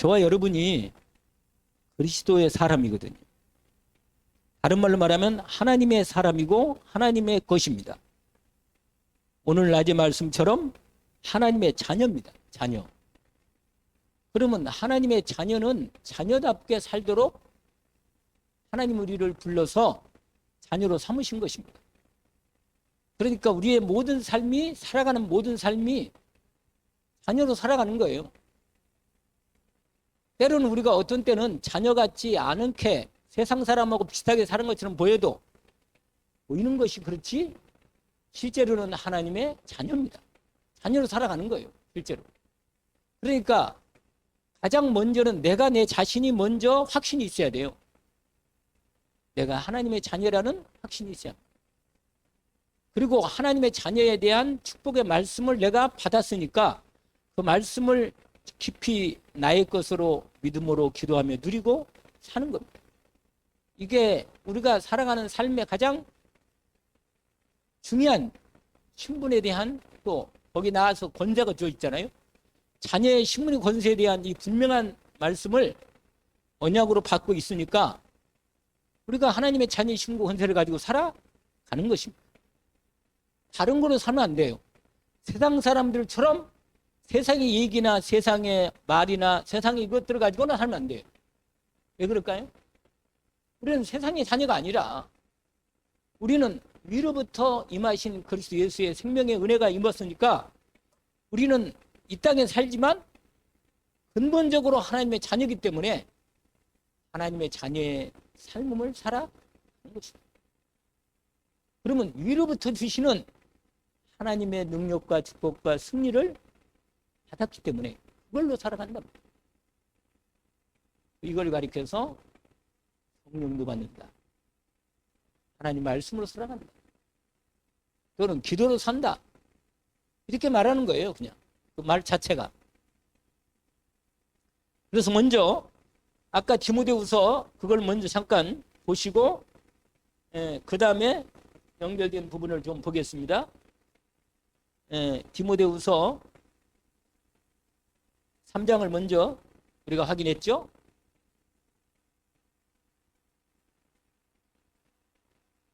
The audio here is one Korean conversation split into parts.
저와 여러분이 그리스도의 사람이거든요. 다른 말로 말하면 하나님의 사람이고 하나님의 것입니다. 오늘 낮의 말씀처럼 하나님의 자녀입니다. 자녀. 그러면 하나님의 자녀는 자녀답게 살도록 하나님 우리를 불러서 자녀로 삼으신 것입니다. 그러니까 우리의 모든 삶이, 살아가는 모든 삶이 자녀로 살아가는 거예요. 때로는 우리가 어떤 때는 자녀 같지 않게 세상 사람하고 비슷하게 사는 것처럼 보여도 보이는 것이 그렇지 실제로는 하나님의 자녀입니다. 자녀로 살아가는 거예요. 실제로. 그러니까 가장 먼저는 내가 내 자신이 먼저 확신이 있어야 돼요. 내가 하나님의 자녀라는 확신이 있어야 합니다. 그리고 하나님의 자녀에 대한 축복의 말씀을 내가 받았으니까 그 말씀을 깊이 나의 것으로 믿음으로 기도하며 누리고 사는 겁니다. 이게 우리가 살아가는 삶의 가장 중요한 신분에 대한, 또 거기 나와서 권세가 주어 있잖아요. 자녀의 신분의 권세에 대한 이 분명한 말씀을 언약으로 받고 있으니까 우리가 하나님의 자녀의 신분 권세를 가지고 살아가는 것입니다. 다른 거로 살면 안 돼요. 세상 사람들처럼 세상의 얘기나 세상의 말이나 세상의 이것들을 가지고는 살면 안 돼요. 왜 그럴까요? 우리는 세상의 자녀가 아니라 우리는 위로부터 임하신 그리스도 예수의 생명의 은혜가 임했으니까 우리는 이 땅에 살지만 근본적으로 하나님의 자녀이기 때문에 하나님의 자녀의 삶을 살아가는 것입니다. 그러면 위로부터 주시는 하나님의 능력과 축복과 승리를 받았기 때문에 그걸로 살아간다. 이걸 가리켜서 성령도 받는다. 하나님 말씀으로 살아간다. 또는 기도로 산다. 이렇게 말하는 거예요. 그냥 그 말 자체가. 그래서 먼저 아까 디모데후서 그걸 먼저 잠깐 보시고 그 다음에 연결된 부분을 좀 보겠습니다. 디모데후서 3장을 먼저 우리가 확인했죠.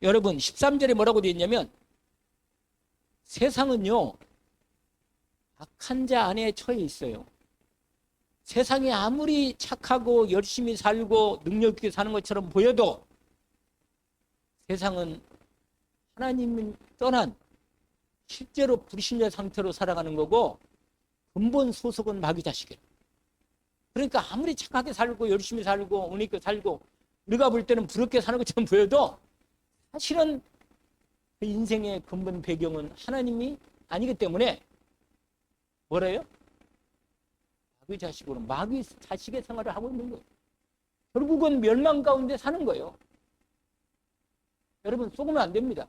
여러분 13절에 뭐라고 되어 있냐면 세상은요 악한 자 안에 처해 있어요. 세상이 아무리 착하고 열심히 살고 능력 있게 사는 것처럼 보여도 세상은 하나님을 떠난 실제로 불신자 상태로 살아가는 거고 근본 소속은 마귀 자식이에요. 그러니까 아무리 착하게 살고 열심히 살고 은혜 있게 살고 우리가 볼 때는 부럽게 사는 것처럼 보여도 사실은 그 인생의 근본 배경은 하나님이 아니기 때문에 뭐래요? 마귀 자식으로 마귀 자식의 생활을 하고 있는 거예요. 결국은 멸망 가운데 사는 거예요. 여러분 속으면 안 됩니다.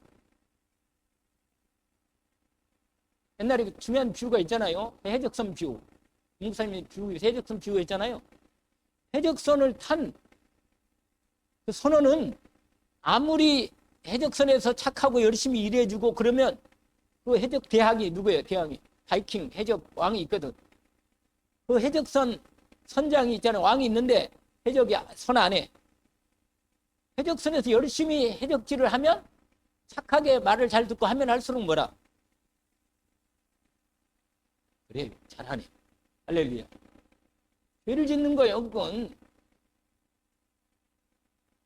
옛날에 중요한 비유가 있잖아요. 해적선 비유. 목사님이 해적선 비유가 있잖아요. 해적선을 탄 그 선원은 아무리 해적선에서 착하고 열심히 일해주고 그러면 그 해적 대항이 누구예요? 대항이 바이킹 해적 왕이 있거든. 그 해적선 선장이 있잖아요. 왕이 있는데 해적이 선 안에 해적선에서 열심히 해적질을 하면 착하게 말을 잘 듣고 하면 할수록 뭐라? 그래 잘하네. 할렐루야. 죄를 짓는 거예요. 그건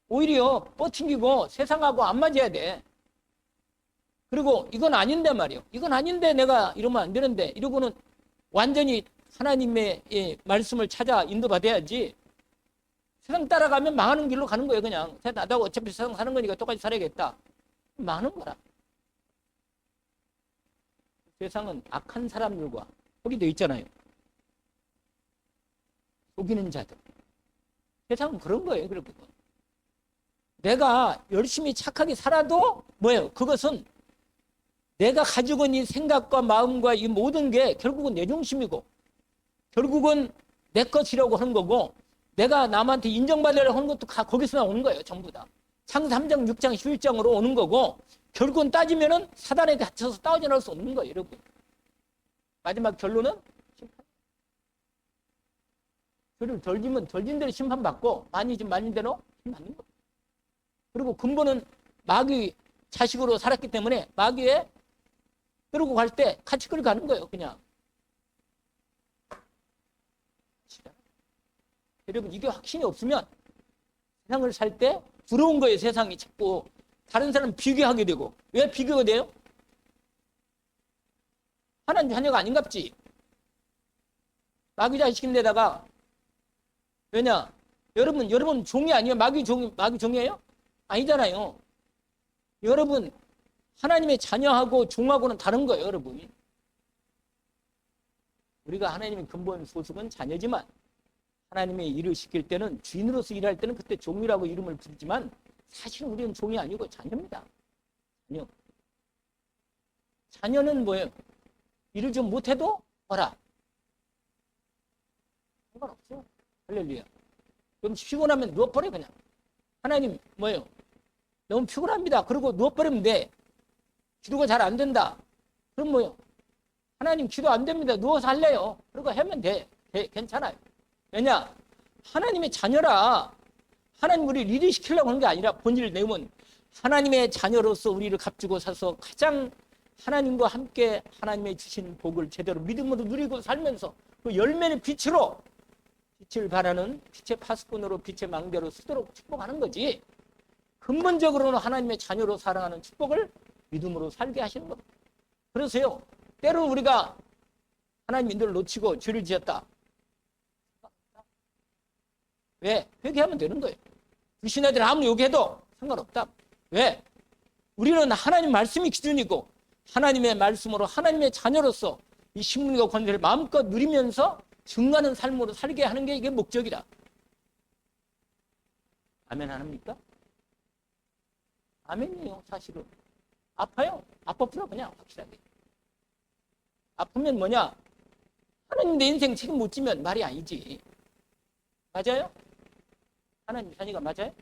오히려 뻗팅기고 세상하고 안 맞아야 돼. 그리고 이건 아닌데 말이에요. 이건 아닌데 내가 이러면 안 되는데 이러고는 완전히 하나님의 말씀을 찾아 인도받아야지. 세상 따라가면 망하는 길로 가는 거예요. 그냥 나도 어차피 세상 사는 거니까 똑같이 살아야겠다. 망하는 거라. 세상은 악한 사람들과 거기 돼 있잖아요. 속이는 자들. 세상은 그런 거예요. 그렇게. 내가 열심히 착하게 살아도 뭐예요? 그것은 내가 가지고 있는 이 생각과 마음과 이 모든 게 결국은 내 중심이고 결국은 내 것이라고 하는 거고 내가 남한테 인정받으려고 하는 것도 거기서 나오는 거예요. 전부 다. 창세 3장, 6장, 11장으로 오는 거고 결국은 따지면은 사단에 갇혀서 따져나올 수 없는 거예요. 여러분. 마지막 결론은 심판. 죄를 덜 지면 덜 진 대로 심판받고 많이 지면 많이 대로 심판받는 거예요. 그리고 근본은 마귀 자식으로 살았기 때문에 마귀에 끌고 갈 때 같이 끌고 가는 거예요. 그냥. 여러분 이게 확신이 없으면 세상을 살 때 부러운 거예요. 세상이 자꾸 다른 사람 비교하게 되고. 왜 비교가 돼요? 하나님 자녀가 아닌갑지. 마귀 자식인데다가 왜냐? 여러분 종이 아니에요? 마귀 종이에요? 아니잖아요. 여러분 하나님의 자녀하고 종하고는 다른 거예요. 여러분. 우리가 하나님의 근본 소속은 자녀지만 하나님의 일을 시킬 때는 주인으로서 일할 때는 그때 종이라고 이름을 부르지만 사실은 우리는 종이 아니고 자녀입니다. 자녀. 자녀는 뭐예요? 일을 좀 못해도 봐라. 상관없어. 할렐루야. 그럼 피곤하면 누워버려 그냥. 하나님 뭐예요? 너무 피곤합니다. 그러고 누워버리면 돼. 기도가 잘 안 된다. 그럼 뭐예요? 하나님 기도 안 됩니다. 누워서 할래요. 그러고 하면 돼. 괜찮아요. 왜냐? 하나님의 자녀라. 하나님 우리를 일을 시키려고 하는 게 아니라 본질 내용은 하나님의 자녀로서 우리를 값주고 사서 가장 하나님과 함께 하나님의 주신 복을 제대로 믿음으로 누리고 살면서 그 열매의 빛으로 빛을 발하는 빛의 파수꾼으로 빛의 망대로 쓰도록 축복하는 거지. 근본적으로는 하나님의 자녀로 살아가는 축복을 믿음으로 살게 하시는 겁니다. 그래서요. 때로는 우리가 하나님 인도를 놓치고 죄를 지었다. 왜? 회개하면 되는 거예요. 불신자들 아무리 욕해도 상관없다. 왜? 우리는 하나님 말씀이 기준이고 하나님의 말씀으로 하나님의 자녀로서 이 신분과 권세를 마음껏 누리면서 증거하는 삶으로 살게 하는 게 이게 목적이다. 아멘 안 합니까? 아멘이에요. 사실은. 아파요. 아파프라 그냥 확실하게. 아프면 뭐냐? 하나님 내 인생 책임 못 지면 말이 아니지. 맞아요? 하나님 자녀가 맞아요?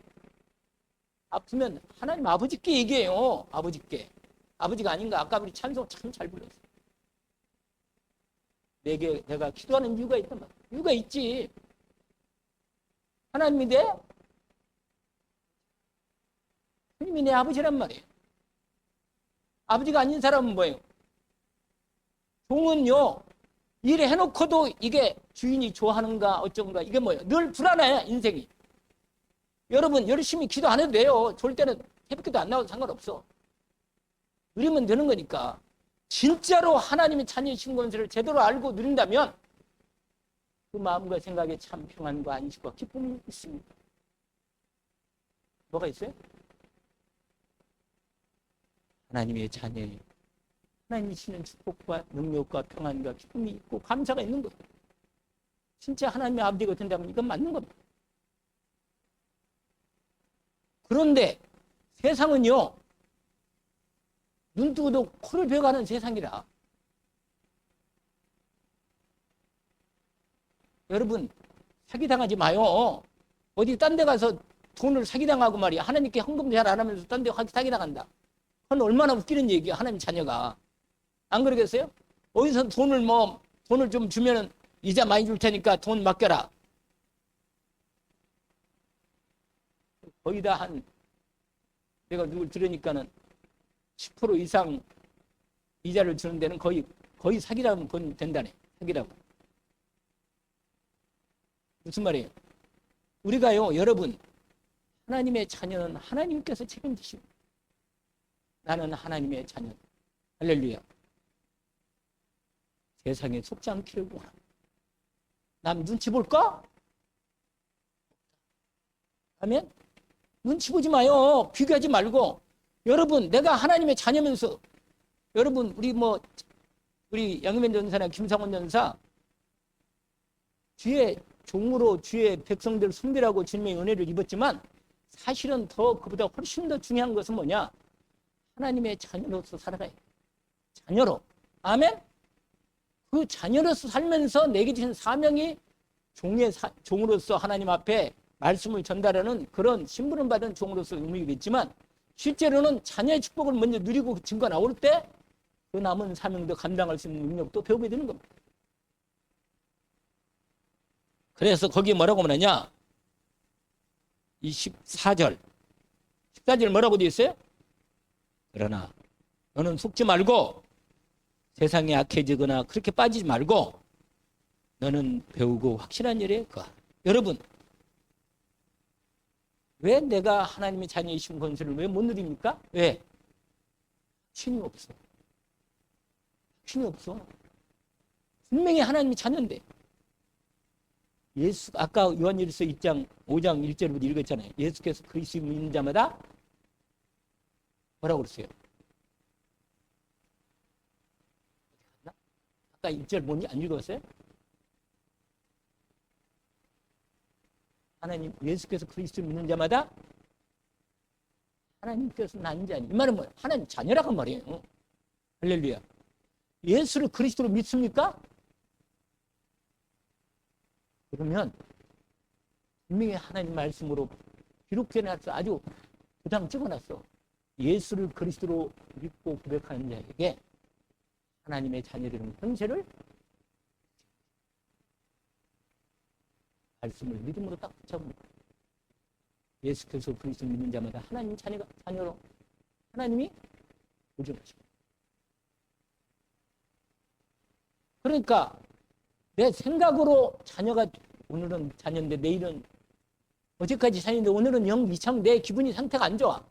아프면 하나님 아버지께 얘기해요. 아버지께. 아버지가 아닌가? 아까 우리 찬송 참 잘 불렀어요. 내가 기도하는 이유가 있단 말이야. 이유가 있지. 하나님이 하나님이 내 아버지란 말이에요. 아버지가 아닌 사람은 뭐예요? 종은요. 일을 해놓고도 이게 주인이 좋아하는가 어쩐가 이게 뭐예요? 늘 불안해 인생이. 여러분 열심히 기도 안 해도 돼요. 좋을 때는 새벽기도 안 나와도 상관없어. 누리면 되는 거니까. 진짜로 하나님의 자녀이신 권세를 제대로 알고 누린다면 그 마음과 생각에 참 평안과 안식과 기쁨이 있습니다. 뭐가 있어요? 하나님의 자녀예요. 하나님이 주시는 축복과 능력과 평안과 기쁨이 있고 감사가 있는 거예요. 진짜 하나님의 아버지가 된다면 이건 맞는 겁니다. 그런데 세상은요. 눈 뜨고도 코를 베어가는 세상이라. 여러분 사기당하지 마요. 어디 딴 데 가서 돈을 사기당하고 말이야. 하나님께 헌금 잘 안 하면서 딴 데 사기당한다. 그건 얼마나 웃기는 얘기야. 하나님 자녀가. 안 그러겠어요? 어디서 돈을 좀 주면은 이자 많이 줄 테니까 돈 맡겨라. 거의 다 내가 누굴 들으니까는 10% 이상 이자를 주는 데는 거의 사기라면 된다네. 사기라고. 무슨 말이에요? 우리가요, 여러분, 하나님의 자녀는 하나님께서 책임지시고 나는 하나님의 자녀. 할렐루야. 세상에 속지 않기를 원합니다. 남 눈치 볼까? 아멘? 눈치 보지 마요. 비교하지 말고. 여러분, 내가 하나님의 자녀면서 여러분, 우리 양희면 전사나 김상원 전사 주의 종으로 주의 백성들 숭배라고 주님의 은혜를 입었지만 사실은 그보다 훨씬 더 중요한 것은 뭐냐? 하나님의 자녀로서 살아가야 돼. 자녀로. 아멘? 그 자녀로서 살면서 내게 주신 사명이 종으로서 하나님 앞에 말씀을 전달하는 그런 신분을 받은 종으로서 의미겠지만 실제로는 자녀의 축복을 먼저 누리고 증거 나올 때 그 남은 사명도 감당할 수 있는 능력도 배우게 되는 겁니다. 그래서 거기에 뭐라고 말하냐? 14절. 14절 뭐라고 되어 있어요? 그러나 너는 속지 말고 세상에 악해지거나 그렇게 빠지지 말고 너는 배우고 확실한 일에 거하라. 여러분, 왜 내가 하나님의 자녀이신 권세를 왜 못 누립니까? 왜? 확신이 없어. 확신이 없어. 분명히 하나님의 자녀인데. 예수, 아까 요한일서 2장 5장 1절부터 읽었잖아요. 예수께서 그리스도 믿는 자마다 뭐라고 그랬어요? 아까 1절 뭐니? 안 읽었어요? 하나님, 예수께서 그리스도 믿는 자마다 하나님께서 난 자니. 이 말은 뭐예요? 하나님 자녀라고 말이에요. 할렐루야. 예수를 그리스도로 믿습니까? 그러면 분명히 하나님 말씀으로 기록해놨어. 아주 도장 찍어놨어. 예수를 그리스도로 믿고 고백하는 자에게 하나님의 자녀들은 권세를 말씀을 믿음으로 딱 붙잡습니다. 예수께서 그리스도 믿는 자마다 하나님 자녀로 하나님이 보존하십니다. 그러니까 내 생각으로 자녀가 오늘은 자녀인데 내일은 어제까지 자녀인데 오늘은 영 이상 내 기분이 상태가 안 좋아.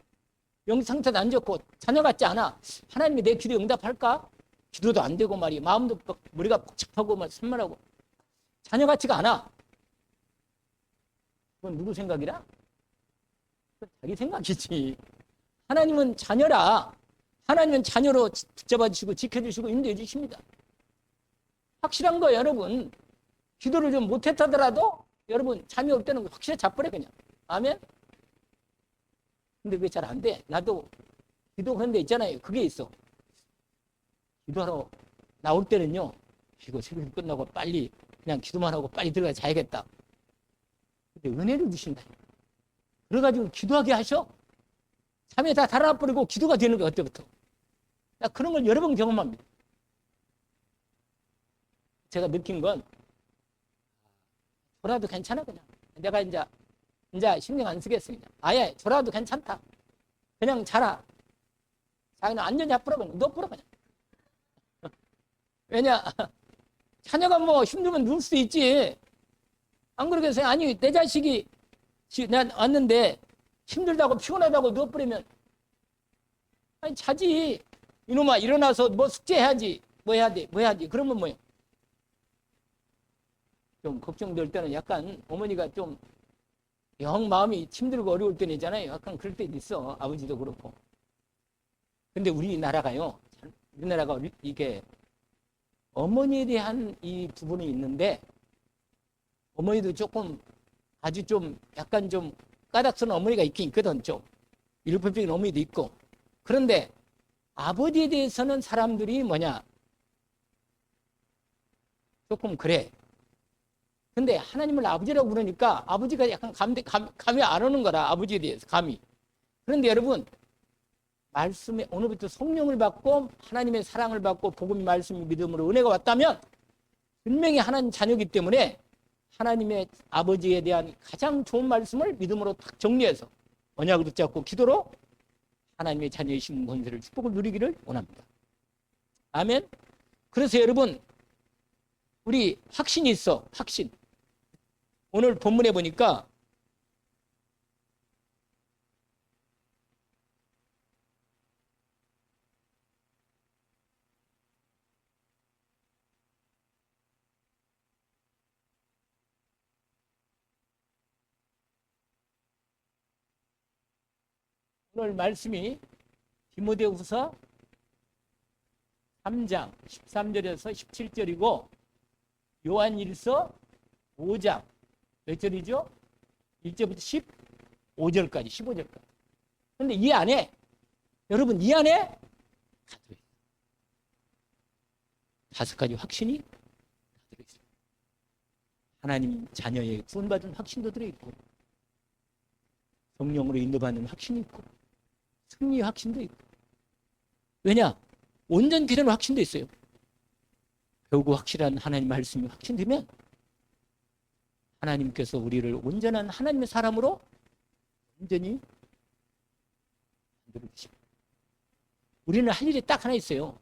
영 상태도 안 좋고 자녀 같지 않아. 하나님이 내 기도 응답할까? 기도도 안 되고 말이야. 마음도 머리가 복잡하고 막 산만하고 자녀 같지가 않아. 그건 누구 생각이라? 그건 자기 생각이지. 하나님은 자녀라. 하나님은 자녀로 붙잡아 주시고 지켜주시고 인도해 주십니다. 확실한 거예요, 여러분. 기도를 좀 못했다더라도 여러분 자녀 올 때는 확실히 잡버려 그냥. 아멘? 근데 그게 잘 안 돼. 나도 기도하는 데 있잖아요. 그게 있어. 기도하러 나올 때는요. 이거 새벽이 끝나고 빨리 그냥 기도만 하고 빨리 들어가 자야겠다. 근데 은혜를 주신다. 그래가지고 기도하게 하셔. 잠에 다 달아버리고 기도가 되는 거야. 그때부터. 나 그런 걸 여러 번 경험합니다. 제가 느낀 건 졸아도 괜찮아 그냥. 내가 이제 신경 안 쓰겠습니다. 아예 졸아도 괜찮다. 그냥 자라. 자기는 완전히 앞으로 그냥 눕으러 그냥. 왜냐? 자녀가 뭐 힘들면 누울 수도 있지. 안 그러겠어요? 아니 내 자식이 난 왔는데 힘들다고 피곤하다고 누워버리면 아니 자지. 이놈아 일어나서 뭐 숙제해야지. 뭐 해야 돼? 뭐 해야지? 그러면 뭐예요? 좀 걱정될 때는 약간 어머니가 좀 영 마음이 힘들고 어려울 때는 있잖아요. 약간 그럴 때도 있어. 아버지도 그렇고. 근데 우리나라가요. 우리나라가 이게 어머니에 대한 이 부분이 있는데 어머니도 조금 아주 좀 약간 좀 까닥스러운 어머니가 있긴 있거든. 좀 일품적인 어머니도 있고. 그런데 아버지에 대해서는 사람들이 뭐냐 조금 그래. 근데 하나님을 아버지라고 부르니까 아버지가 약간 감이 안 오는 거라. 아버지에 대해서 감이. 그런데 여러분 말씀에 오늘부터 성령을 받고 하나님의 사랑을 받고 복음의 말씀의 믿음으로 은혜가 왔다면 분명히 하나님 자녀이기 때문에 하나님의 아버지에 대한 가장 좋은 말씀을 믿음으로 딱 정리해서 언약을 붙잡고 기도로 하나님의 자녀이신 권세를 축복을 누리기를 원합니다. 아멘. 그래서 여러분 우리 확신이 있어. 확신. 오늘 본문에 보니까 오늘 말씀이 디모데후서 3장 13절에서 17절이고 요한일서 5장 몇 절이죠? 1절부터 15절까지 15절까지. 그런데 이 안에 여러분 이 안에 다 들어있어요. 5가지 확신이 다 들어있어요. 하나님 자녀의 구원받은 확신도 들어있고 성령으로 인도받는 확신이 있고 승리 확신도 있고. 왜냐? 온전 필요한 확신도 있어요. 배우고 확실한 하나님 말씀이 확신되면 하나님께서 우리를 온전한 하나님의 사람으로 온전히 만들어 주십니다. 우리는 할 일이 딱 하나 있어요.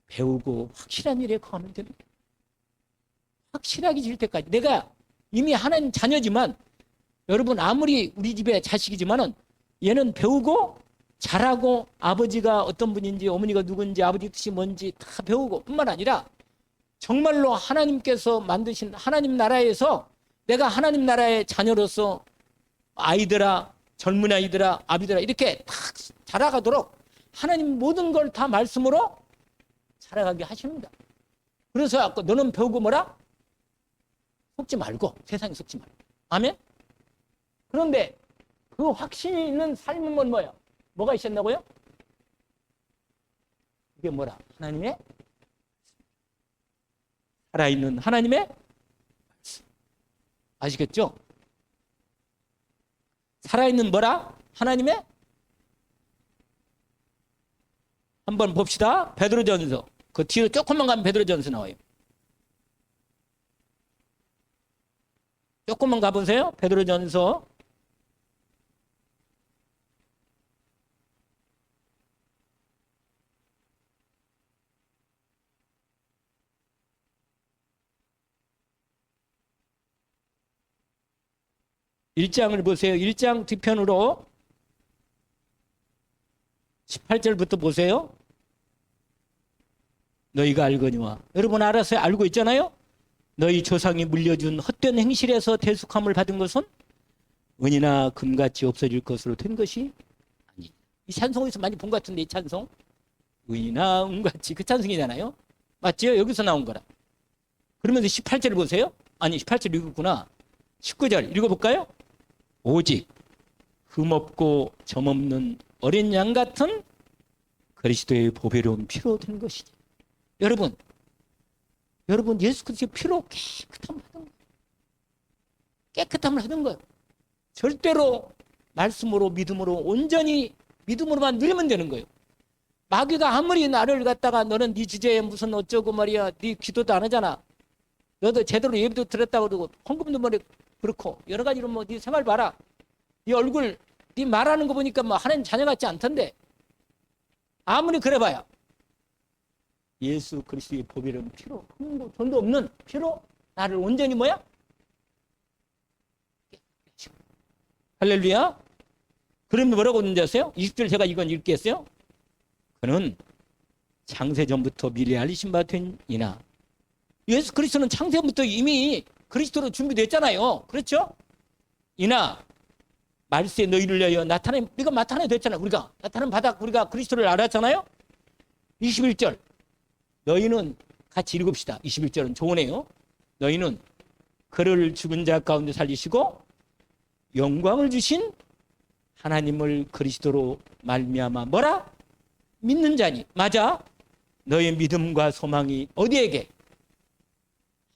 배우고 확실한 일에 거하면 됩니다. 확실하게 질 때까지. 내가 이미 하나님 자녀지만, 여러분 아무리 우리 집의 자식이지만은 얘는 배우고 잘하고, 아버지가 어떤 분인지 어머니가 누군지 아버지 뜻이 뭔지 다 배우고, 뿐만 아니라 정말로 하나님께서 만드신 하나님 나라에서 내가 하나님 나라의 자녀로서 아이들아, 젊은 아이들아, 아비들아 이렇게 딱 자라가도록 하나님 모든 걸 다 말씀으로 자라가게 하십니다. 그래서 아까 너는 배우고 뭐라? 속지 말고, 세상에 속지 말고. 아멘? 그런데 그 확신이 있는 삶은 뭐야? 뭐가 있었나고요? 이게 뭐라? 하나님의 살아있는 하나님의 말씀. 아시겠죠? 살아있는 뭐라? 하나님의, 한번 봅시다. 베드로전서. 그 뒤로 조금만 가면 베드로전서 나와요. 조금만 가보세요. 베드로전서. 일장을 보세요. 1장 뒤편으로 18절부터 보세요. 너희가 알거니와. 여러분 알아서 알고 있잖아요. 너희 조상이 물려준 헛된 행실에서 대속함을 받은 것은 은이나 금같이 없어질 것으로 된 것이 아니. 이 찬송에서 많이 본 것 같은데, 이 찬송. 은이나 은같이, 그 찬송이잖아요. 맞죠? 여기서 나온 거라. 그러면서 18절 보세요. 아니 18절 읽었구나. 19절 읽어볼까요? 오직 흠없고 점없는 어린 양 같은 그리스도의 보배로운 피로 된 것이지. 여러분 예수 그리스도의 피로 깨끗함을 하던 거예요. 깨끗함을 하던 거예요. 절대로 말씀으로 믿음으로 온전히 믿음으로만 누리면 되는 거예요. 마귀가 아무리 나를 갖다가 너는 네 주제에 무슨 어쩌고 말이야, 네 기도도 안 하잖아, 너도 제대로 예배도 드렸다고 그러고 헌금도 뭐 그렇고 여러 가지로 뭐 네 생활 봐라, 네 얼굴, 네 말하는 거 보니까 뭐 하나님 자녀 같지 않던데, 아무리 그래봐야 예수 그리스도의 보배로운 피로, 흠도 존도 없는 피로 나를 온전히 뭐야? 할렐루야. 그러면 뭐라고 하는지 아세요? 20절 제가 이건 읽겠어요. 그는 창세전부터 미리 알리신 바 된 이나. 예수 그리스도는 창세전부터 이미 그리스도로 준비됐잖아요. 그렇죠? 이나 말세에 너희를 위하여 나타내, 우리가 나타내 됐잖아요. 우리가 나타낸 바닥, 우리가 그리스도를 알았잖아요. 21절 너희는 같이 읽읍시다. 21절은 좋으네요. 너희는 그를 죽은 자 가운데 살리시고 영광을 주신 하나님을 그리스도로 말미암아 뭐라? 믿는 자니. 맞아. 너의 믿음과 소망이 어디에게?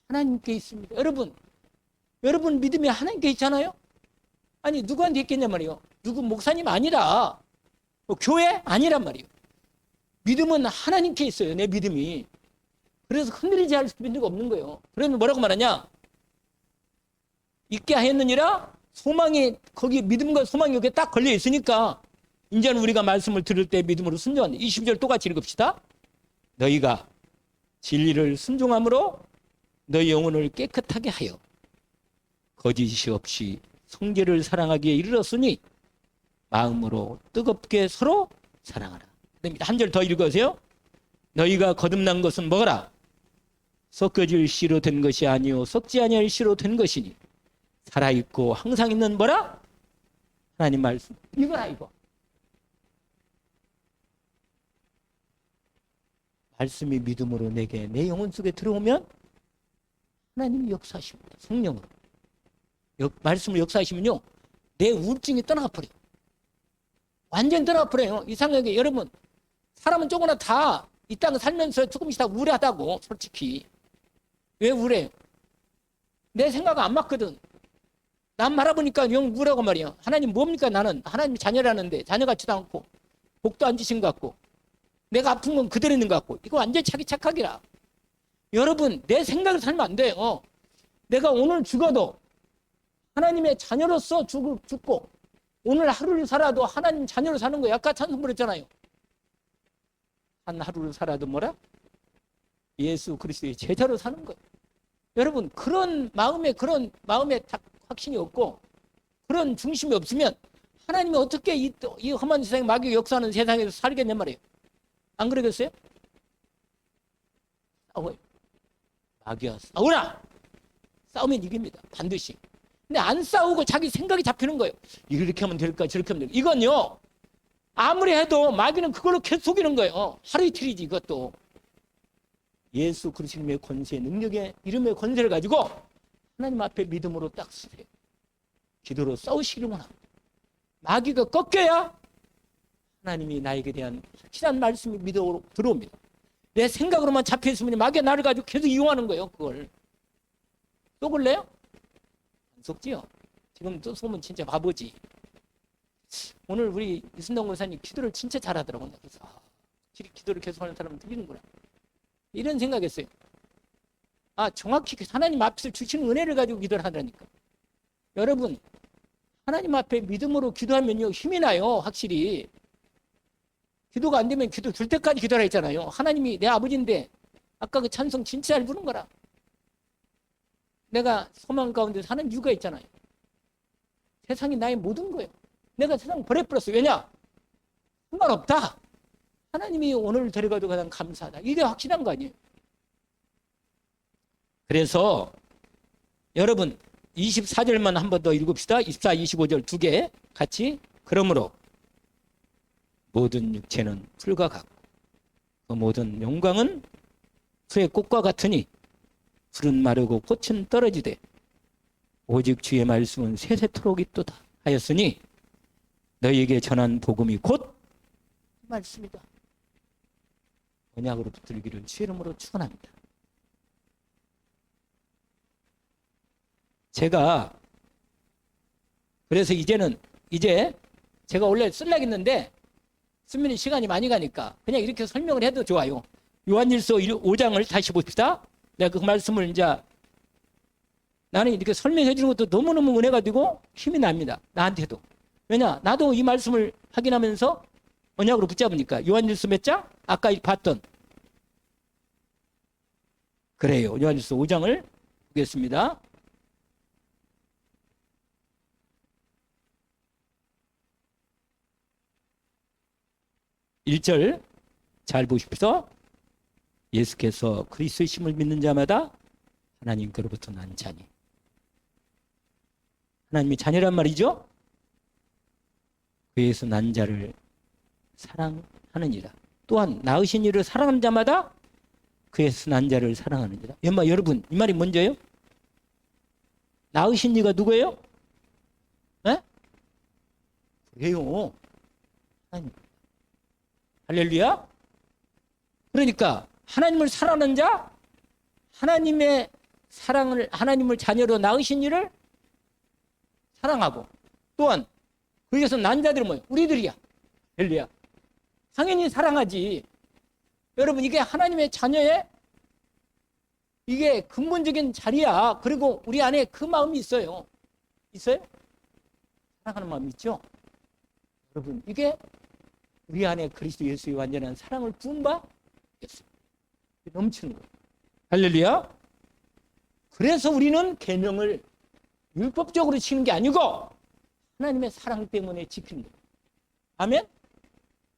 하나님께 있습니다. 여러분 믿음이 하나님께 있잖아요. 아니 누구한테 있겠냐 말이에요. 누구 목사님 아니라, 뭐 교회 아니란 말이에요. 믿음은 하나님께 있어요. 내 믿음이. 그래서 흔들리지 않을 수가 없는 거예요. 그러면 뭐라고 말하냐? 있게 하였느니라. 소망이, 거기 믿음과 소망이 여기에 딱 걸려 있으니까 이제는 우리가 말씀을 들을 때 믿음으로 순종한다. 20절 똑같이 읽읍시다. 너희가 진리를 순종함으로 너희 영혼을 깨끗하게 하여 거짓이 없이 성결을 사랑하기에 이르렀으니 마음으로 뜨겁게 서로 사랑하라. 한 절 더 읽으세요. 너희가 거듭난 것은 뭐라? 섞어질 씨로 된 것이 아니요 썩지 아니할 씨로 된 것이니 살아있고 항상 있는 뭐라? 하나님 말씀. 이거야 이거. 말씀이 믿음으로 내게 내 영혼 속에 들어오면 하나님이 역사하십니다. 성령으로. 말씀을 역사하시면요 내 우울증이 떠나버려요. 완전히 떠나버려요. 이상하게 여러분, 사람은 조금이나 다 이 땅을 살면서 조금씩 다 우울하다고. 솔직히 왜 우울해요? 내 생각은 안 맞거든. 난 말아보니까 영 우울하고 말이야. 하나님 뭡니까? 나는 하나님 자녀라는데 자녀 같지도 않고 복도 안 주신 것 같고 내가 아픈 건 그대로 있는 것 같고. 이거 완전히 자기 착각이라. 여러분 내 생각을 살면 안 돼요. 내가 오늘 죽어도 하나님의 자녀로서 죽고 오늘 하루를 살아도 하나님 자녀로 사는 거예요. 아까 찬송 부르잖아요. 한 하루를 살아도 뭐라? 예수 그리스도의 제자로 사는 거예요. 여러분 그런 마음에 확신이 없고 그런 중심이 없으면 하나님이 어떻게 이 험한 세상에 마귀가 역사하는 세상에서 살겠냔 말이에요. 안 그러겠어요? 싸워요. 마귀와 싸우라! 싸우면 이깁니다. 반드시. 근데 안 싸우고 자기 생각이 잡히는 거예요. 이렇게 하면 될까 저렇게 하면 될까. 이건요. 아무리 해도 마귀는 그걸로 계속 속이는 거예요. 하루 이틀이지 이것도. 예수 그리스도의 권세, 능력의 이름의 권세를 가지고 하나님 앞에 믿음으로 딱 서세요. 기도로 싸우시기만 합니다. 마귀가 꺾여야 하나님이 나에게 대한 확실한 말씀이 믿음으로 들어옵니다. 내 생각으로만 잡혀있으면 마귀가 나를 가지고 계속 이용하는 거예요. 그걸. 속을래요? 안 속지요. 지금 또 속으면 진짜 바보지. 오늘 우리 이순동 권사님 기도를 진짜 잘하더라고요. 그래서 기도를 계속하는 사람은 틀리는구나. 이런 생각했어요. 정확히 하나님 앞에서 주시는 은혜를 가지고 기도를 하더라니까. 여러분 하나님 앞에 믿음으로 기도하면요 힘이 나요. 확실히. 기도가 안 되면 기도 줄 때까지 기도하라 했잖아요. 하나님이 내 아버지인데 아까 그 찬송 진짜 잘 부른 거라. 내가 소망 가운데 사는 이유가 있잖아요. 세상이 나의 모든 거예요. 내가 세상 버려버렸어. 왜냐? 상관없다. 하나님이 오늘 데려가도 가장 감사하다. 이게 확실한 거 아니에요. 그래서 여러분 24절만 한 번 더 읽읍시다. 24, 25절 두 개 같이. 그러므로 모든 육체는 풀과 같고 그 모든 영광은 풀의 꽃과 같으니 풀은 마르고 꽃은 떨어지되 오직 주의 말씀은 세세토록 있도다 하였으니 너희에게 전한 복음이 곧 말씀이다. 언약으로 붙들기를 주의 이름으로 축원합니다. 제가 그래서 이제 제가 원래 쓰려고 했는데 쓰면 시간이 많이 가니까 그냥 이렇게 설명을 해도 좋아요. 요한일서 5장을 다시 봅시다. 내가 그 말씀을 이제 나는 이렇게 설명해 주는 것도 너무너무 은혜가 되고 힘이 납니다. 나한테도. 왜냐? 나도 이 말씀을 확인하면서 언약으로 붙잡으니까. 요한일서 몇 장? 아까 봤던. 그래요. 요한일서 5장을 보겠습니다. 1절 잘 보십시오. 예수께서 그리스도의 심을 믿는 자마다 하나님께로부터 난 자니. 하나님이 자녀란 말이죠. 그에서 난 자를 사랑하느니라. 또한 낳으신 이를 사랑하는 자마다 그에서 난 자를 사랑하느니라. 여러분 이 말이 뭔지요? 낳으신 이가 누구예요? 에? 그래요. 하나님. 할렐루야. 그러니까 하나님을 사랑하는 자, 하나님의 사랑을 하나님을 자녀로 낳으신 이를 사랑하고 또한 거기서 난 자들은 뭐예요? 우리들이야. 할렐루야. 당연히 사랑하지. 여러분 이게 하나님의 자녀의 이게 근본적인 자리야. 그리고 우리 안에 그 마음이 있어요. 있어요? 사랑하는 마음이 있죠? 여러분 이게 우리 안에 그리스도 예수의 완전한 사랑을 부은 바 있습니다. 넘치는 거예요. 할렐루야. 그래서 우리는 계명을 율법적으로 지키는 게 아니고 하나님의 사랑 때문에 지키는 거예요. 아멘?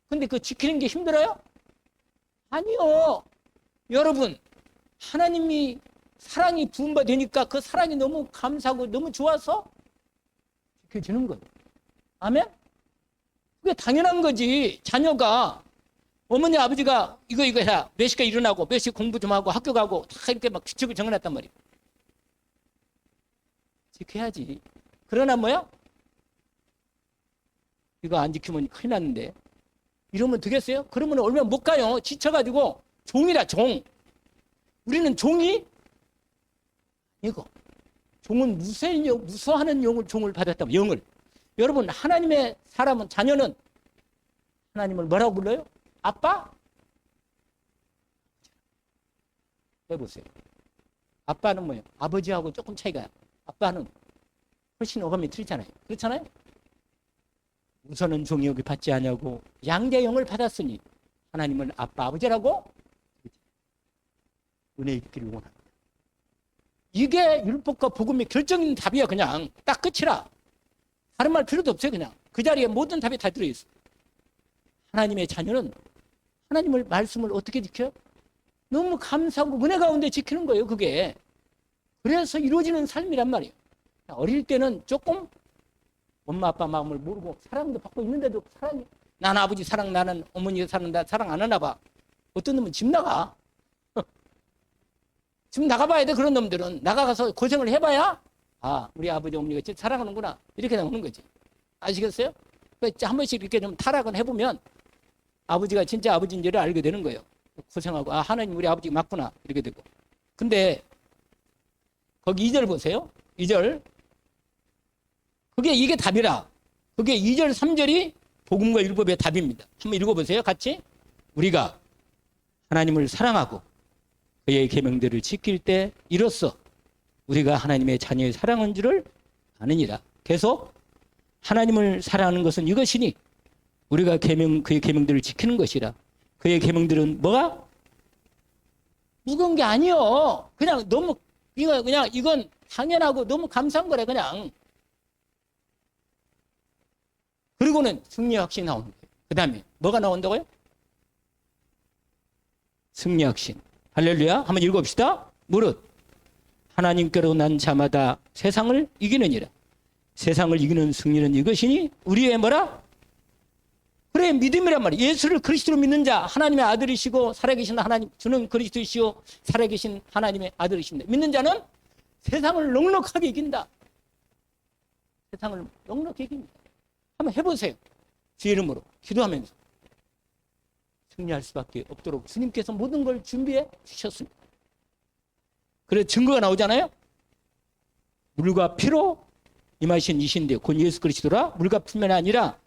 근데 그 지키는 게 힘들어요? 아니요. 여러분 하나님이 사랑이 부은 바 되니까 그 사랑이 너무 감사하고 너무 좋아서 지켜지는 거예요. 아멘? 그게 당연한 거지. 자녀가 어머니 아버지가 이거 해라. 몇 시까지 일어나고 몇 시 공부 좀 하고 학교 가고 다 이렇게 막 규칙을 정해놨단 말이에요. 지켜야지. 그러나 뭐야? 이거 안 지키면 큰일 났는데. 이러면 되겠어요? 그러면 얼마 못 가요. 지쳐가지고 종이라 종. 우리는 종이 이거. 종은 무서워하는 종을 받았다면 영을. 여러분 하나님의 사람은 자녀는 하나님을 뭐라고 불러요? 아빠? 해보세요. 아빠는 뭐예요? 아버지하고 조금 차이가. 아빠는 훨씬 어감이 틀리잖아요. 그렇잖아요? 우선은 종이 여기 받지 아니하고 양자 영을 받았으니 하나님을 아빠 아버지라고 은혜 있기를 원합니다. 이게 율법과 복음의 결정적인 답이야. 그냥 딱 끝이라. 다른 말 필요도 없어요. 그냥 그 자리에 모든 답이 다 들어있어요. 하나님의 자녀는 하나님을 말씀을 어떻게 지켜요? 너무 감사하고 은혜 가운데 지키는 거예요. 그게 그래서 이루어지는 삶이란 말이에요. 어릴 때는 조금 엄마 아빠 마음을 모르고 사랑도 받고 있는데도 사랑이, 난 아버지 사랑, 나는 어머니 사랑, 나 사랑 안 하나 봐. 어떤 놈은 집 나가. 집 나가봐야 돼. 그런 놈들은 나가서 고생을 해봐야 아, 우리 아버지 어머니가 진짜 사랑하는구나 이렇게 나오는 거지. 아시겠어요? 한 번씩 이렇게 좀 타락을 해보면 아버지가 진짜 아버지인지를 알게 되는 거예요. 고생하고 아, 하나님 우리 아버지 맞구나 이렇게 되고. 근데 거기 2절 보세요. 2절. 그게 이게 답이라. 그게 2절 3절이 복음과 율법의 답입니다. 한번 읽어보세요. 같이. 우리가 하나님을 사랑하고 그의 계명들을 지킬 때 이로써 우리가 하나님의 자녀의 사랑한 줄을 아느니라. 계속 하나님을 사랑하는 것은 이것이니 우리가 그의 계명들을 지키는 것이라. 그의 계명들은 뭐가? 무거운 게 아니요. 그냥 너무 이건 당연하고 너무 감사한 거래 그냥. 그리고는 승리 확신이 나오는 거예요. 그 다음에 뭐가 나온다고요? 승리 확신. 할렐루야. 한번 읽어봅시다. 무릇 하나님께로 난 자마다 세상을 이기느니라. 세상을 이기는 승리는 이것이니 우리의 뭐라? 그래 믿음이란 말이야. 예수를 그리스도로 믿는 자 하나님의 아들이시고 살아계신 하나님 주는 그리스도이시오 살아계신 하나님의 아들이십니다. 믿는 자는 세상을 넉넉하게 이긴다. 세상을 넉넉히 이깁니다. 한번 해보세요. 주의 이름으로 기도하면서 승리할 수밖에 없도록 주님께서 모든 걸 준비해 주셨습니다. 그래 증거가 나오잖아요. 물과 피로 임하신 이신데 곧 예수 그리스도라. 물과 피만 아니라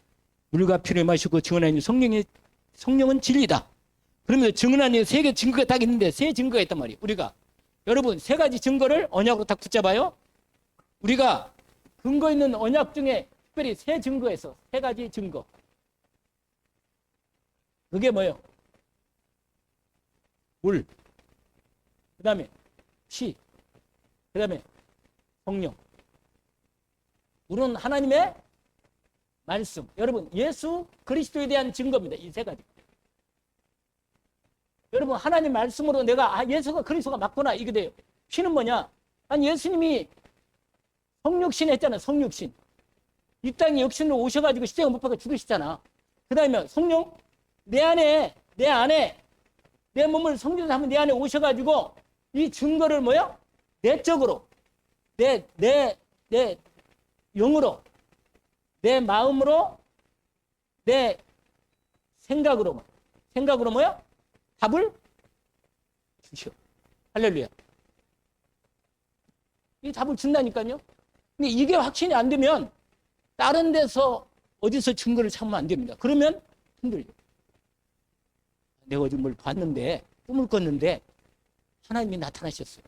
물과 피로 임하시고 증언하는 성령은 진리다. 그러면 증언하는 세 개 증거가 딱 있는데 세 증거가 있단 말이에요. 우리가 여러분 세 가지 증거를 언약으로 딱 붙잡아요. 우리가 근거 있는 언약 중에 특별히 세 증거에서 세 가지 증거. 그게 뭐예요? 물, 그 다음에 피, 그 다음에 성령. 물은 하나님의 말씀. 여러분 예수 그리스도에 대한 증거입니다. 이 세 가지. 여러분 하나님 말씀으로 내가 예수가 그리스도가 맞구나 이게 돼요. 피는 뭐냐? 아니 예수님이 성육신 했잖아요. 성육신. 이 땅에 육신으로 오셔가지고 십자가 못 박아 죽으시잖아. 그 다음에 성령 내 안에 내 몸을 성전에서 한번 내 안에 오셔가지고 이 증거를 뭐야? 내적으로 내 영으로 내 마음으로 내 생각으로 뭐야? 답을 주시오. 할렐루야. 이 답을 준다니까요. 근데 이게 확신이 안 되면 다른 데서 어디서 증거를 찾으면 안 됩니다. 그러면 힘들죠. 내가 어디 뭘 봤는데 꿈을 꿨는데 하나님이 나타나셨어요.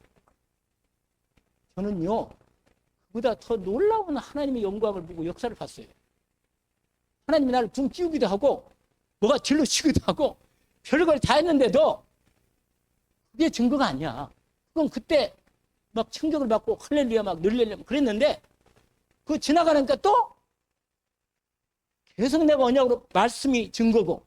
저는요 그보다 더 놀라운 하나님의 영광을 보고 역사를 봤어요. 하나님이 나를 붕 띄우기도 하고 뭐가 질러치기도 하고 별걸 다 했는데도 그게 증거가 아니야. 그건 그때 막 충격을 받고 할렐루야 막 늘려려면 그랬는데 그거 지나가니까 또 계속 내가 언약으로 말씀이 증거고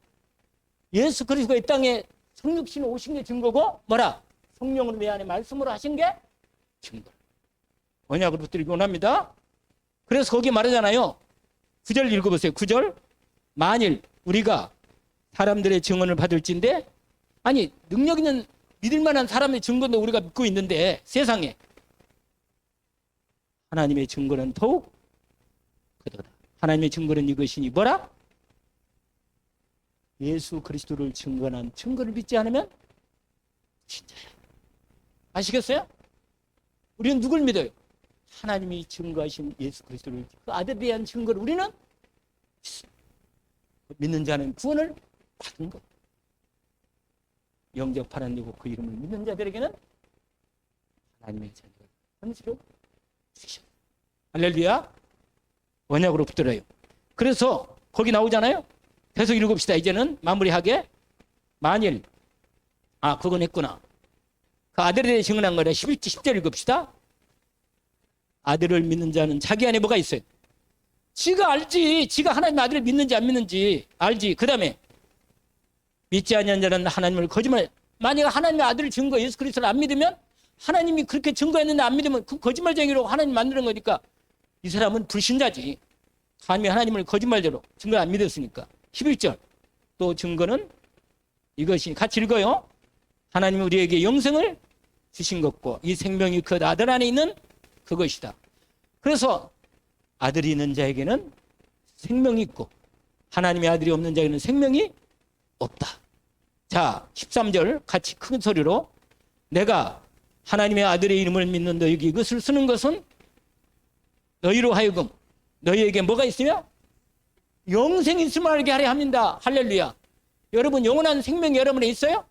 예수 그리스도가 이 땅에 성육신으로 오신 게 증거고 뭐라? 성령으로 내 안에 말씀으로 하신 게 증거. 언약으로 붙들기 원합니다. 그래서 거기 말하잖아요. 9절 읽어보세요. 9절. 만일 우리가 사람들의 증언을 받을진데 아니 능력 있는 믿을 만한 사람의 증거도 우리가 믿고 있는데 세상에 하나님의 증거는 더욱 크도다. 하나님의 증거는 이것이니 뭐라? 예수 그리스도를 증거한 증거를 믿지 않으면 진짜야. 아시겠어요? 우리는 누굴 믿어요? 하나님이 증거하신 예수 그리스도를 그 아들에 대한 증거를 우리는 믿는 자는 구원을 받은 것. 영접하는 이고 그 이름을 믿는 자들에게는 하나님의 자녀가 선지로 주셨다. 할렐루야. 언약으로 붙들어요. 그래서 거기 나오잖아요. 계속 읽읍시다. 이제는 마무리하게. 만일 그건 했구나. 그 아들에 대해 증언한 거래. 10절 읽읍시다. 아들을 믿는 자는 자기 안에 뭐가 있어요? 지가 알지. 지가 하나님의 아들을 믿는지 안 믿는지 알지. 그 다음에 믿지 아니한 자는 하나님을 거짓말. 만약 하나님의 아들을 증거 예수 그리스도를 안 믿으면 하나님이 그렇게 증거했는데 안 믿으면 그 거짓말쟁이로 하나님 만드는 거니까 이 사람은 불신자지. 감히 하나님을 거짓말대로 증거 안 믿었으니까. 11절 또 증거는 이것이 같이 읽어요. 하나님이 우리에게 영생을 주신 것고 이 생명이 그 아들 안에 있는 그것이다. 그래서 아들이 있는 자에게는 생명이 있고 하나님의 아들이 없는 자에게는 생명이 없다. 자, 13절 같이 큰 소리로 내가 하나님의 아들의 이름을 믿는 너희에게 이것을 쓰는 것은 너희로 하여금 너희에게 뭐가 있으며 영생이 있음을 알게 하려 합니다. 할렐루야. 여러분 영원한 생명이 여러분에 있어요?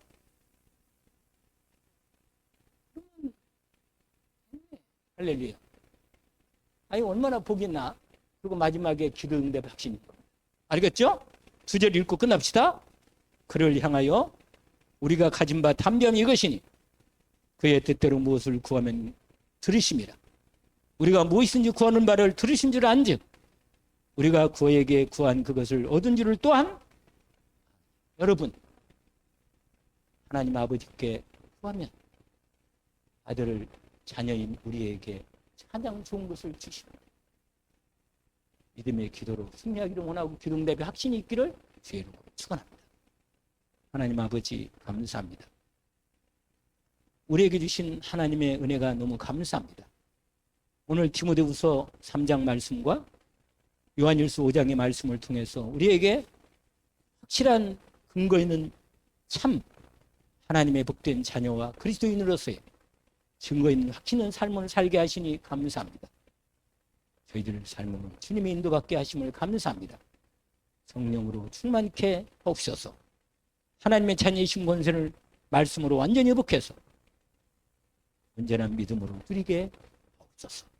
할렐루야. 아니 얼마나 복이 있나. 그리고 마지막에 기도 응답 확신. 알겠죠? 2절 읽고 끝납시다. 그를 향하여 우리가 가진 바 담대함이 이것이니 그의 뜻대로 무엇을 구하면 들으심이라. 우리가 무엇이든지 구하는 바를 들으신 줄 안즉 우리가 그에게 구한 그것을 얻은 줄을 또한 여러분 하나님 아버지께 구하면 아들을 자녀인 우리에게 가장 좋은 것을 주십니다. 믿음의 기도로 승리하기를 원하고 기도 응답의 확신이 있기를 주의 이름으로 축원합니다. 하나님 아버지 감사합니다. 우리에게 주신 하나님의 은혜가 너무 감사합니다. 오늘 디모데후서 3장 말씀과 요한일서 5장의 말씀을 통해서 우리에게 확실한 근거 있는 참 하나님의 복된 자녀와 그리스도인으로서의 증거 있는 확신 있는 삶을 살게 하시니 감사합니다. 저희들 삶으로 주님의 인도받게 하심을 감사합니다. 성령으로 충만케 하옵소서. 하나님의 자녀이신 권세를 말씀으로 완전히 회복해서 온전한 믿음으로 누리게 하옵소서.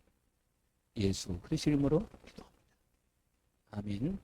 예수 그리스도 이름으로 기도합니다. 아멘.